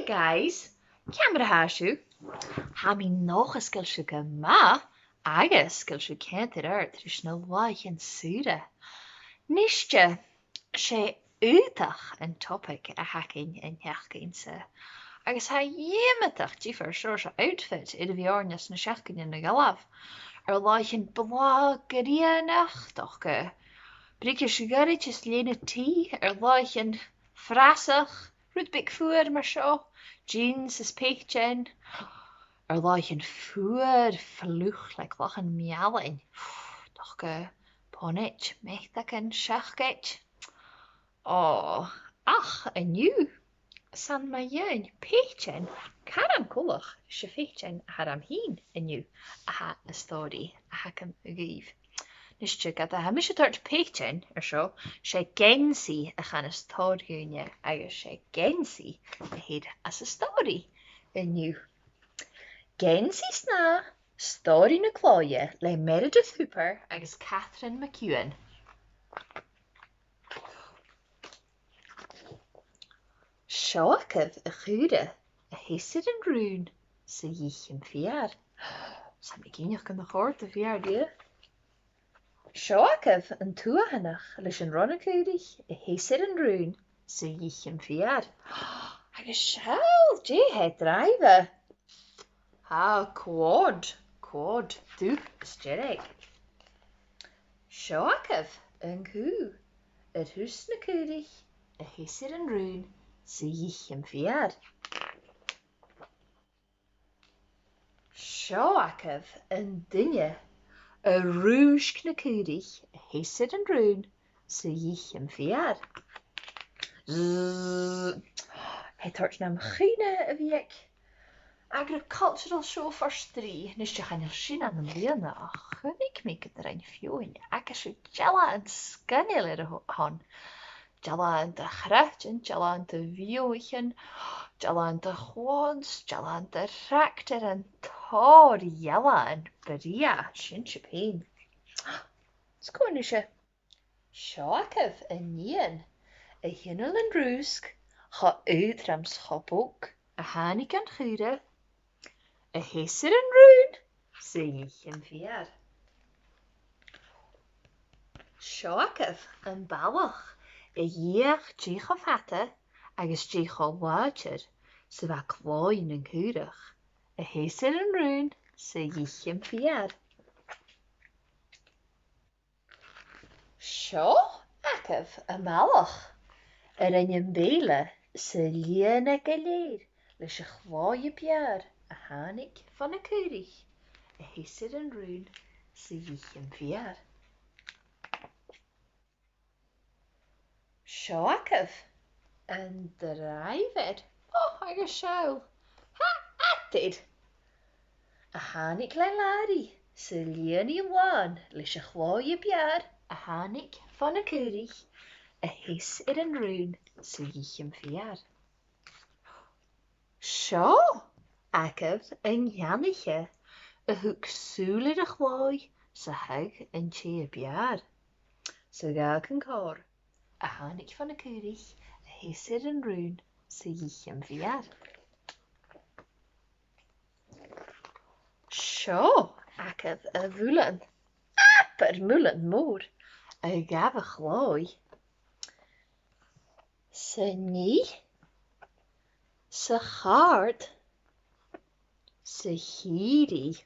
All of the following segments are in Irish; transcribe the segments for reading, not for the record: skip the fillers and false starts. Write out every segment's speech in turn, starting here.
guys, camera hashu. Ha mi nog a skilshu ma, aga skilshu canted art trishna Eilean Sgitheanach. Nishtja, she utach an topic a hacking in Geansaidh. Agus ha yemetach differ short outfit in the viornas na shacking in the galav. Eilean Sgitheanach doch Brike sugaritjes lene tea, Eilean frasach, Ruud big voer maar zo, jeans is peitean, Eilean voer vlug like lachen mialing, doch ponnet mechtak en shachget. Oh, ach, en nu, san ma jeun peitean, karam kulach, she peitean haram heen en nu, aha a story, aha kam ugiv. Nishtja gad a hamish tart peitean zo, she Geansaidh a chanas Stòiridh agus she Geansaidh a head as a story en nu. Geansaidh Snàth, story na chlòimh le Meredith Hooper agus Catherine McEwen. Seoachah a chuide a héisid an rún sa dhíchan fiar. Sa mi gínach gan na chórt a fiar dia. Seoachah an tuathanach leis an Ronachúidich a héisid an rún sa dhíchan fiar. Agus seall dé het drive. Ha, quad, dú styrig. Seoachah an cú ar hús na cúidich a héisid an rún sa dhíchan fiar. Seoachah an duine a rúis na cúidich a héisid an rún sa dhíchan fiar. Hij tart nam chine a bhiek. Agricultural show for strí, nishtja chanil sin an an liana a chunig mi gyda ein fioin, ac ysw jala yn sgynil ar y hon. Jala yn dy chratyn, jala yn dy fioichen, jala yn dy chwons, jala yn dy ractor yn tor jala yn bria, sin siapin. Sgwyn isio. Seoachah yn nian, a hynol yn rwsg, cha udrams chobok, a hanig an chuide, a héisid an rún sa dhíchan fiar. Seoachah an ballach a dhéach dícha fata agus dícha láidir sa bheith chlóin an cúrach, a héisid an rún sa dhíchan fiar. Seoachah an ballach ar an béle sa líana go léir leis a chlóimh bear a hánig van na cúidich a héisid an rún sa dhíchan fiar. Seoachah an driver agus seall. Ha, atid! A hánig le lári sa líanaí amháin leis a chlóimh bear a hánig van na cúidich a héisid an rún sa dhíchan fiar. Seoachah an gheanaiche a thug súlaid a chlóimh sa thug an tí a bear. Sa gach an cór a hánig van na cúidich a héisid an rún sa dhíchan fiar. Seoachah a woolen, apar woolen mór a gabh a chlóimh. Sa ní, sa chard, sa híri,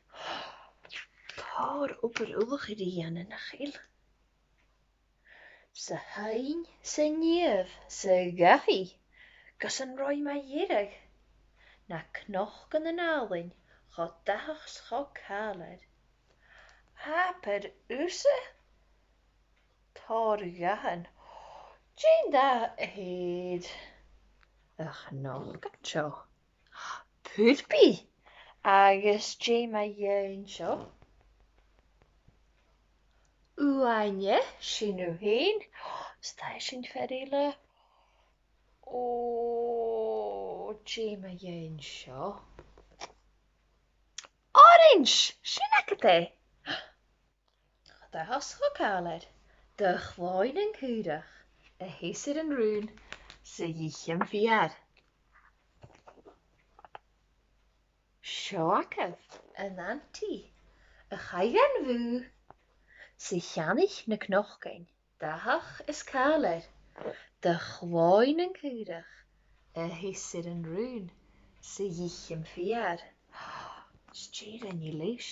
tar oper ulchidi an na chil. Sa hain, sa níamh, sa gahi, gus an roi ma dhéireg, na knoch gan an álainn, cha dachs cha calad. Apar úsa, tar gahan, Jane da head ach no gacho. Pulpi agus Jane ma yen seo. Uaine sinu heen. Sta sin ferile. Oh, Jane ma yen seo. Orange sinakate. Da has gekaled. De chloin en cúdach. A héisid an rún sa dhíchan fiar. Seoacah an antí a chaigan bhú sa cheannich na knochgain dathach is cáir de chláin an cúdach a hisir an rún sa dhíchim fiar. Stír an í leis.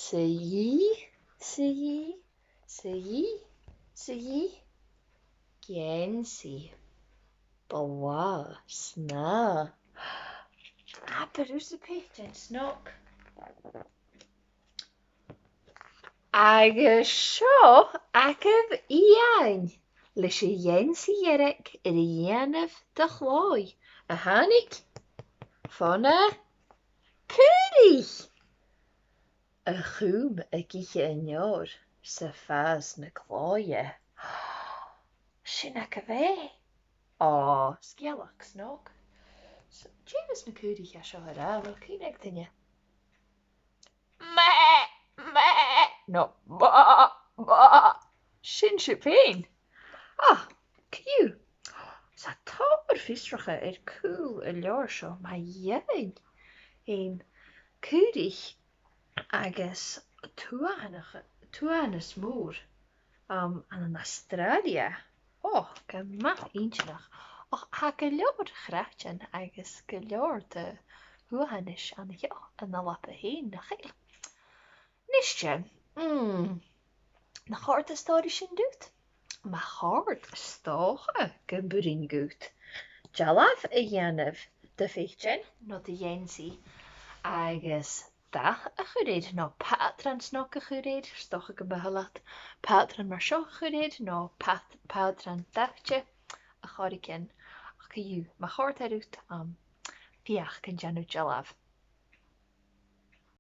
Sa dhí, sa dhí, sa dhí, sa dhí, Geansaidh Snàth. Aberús a peitean Snàth. Agus seo acab íain leis a Geansaidh ar a dhèanamh de chlòimh a tháinig fanna Cúdaigh. A chuam a gcaiche an leabhar sa phas na chlóide. Sin a bheith. Sgoil-Àraich Snàth. So, James na Cúdaigh a seo ar bhfuil cíneag duine. No, ba. Sin se féin. Ciú. Sa táir fistracha ar cúil a leabhar seo má dhéin. Ein Cúdaigh agus tuanas mór an Australia. Go maith intinach. Ha go leabhar chráitean agus go leabhar de thuanis an lapa héin na chéile. Níste, na cháirt a Stòiridh sin dút. Má cháirt stócha go burin gút. Dealamh a dhéanamh de peitean nó de Geansaidh agus dath a chuiréad nó peitean Snàth a chuiréad stocha go behallacht peitean mar seo a chuiréad nó peitean dachte a cháiricin ach go dú má cháirt ar út fiach can deanú dealamh.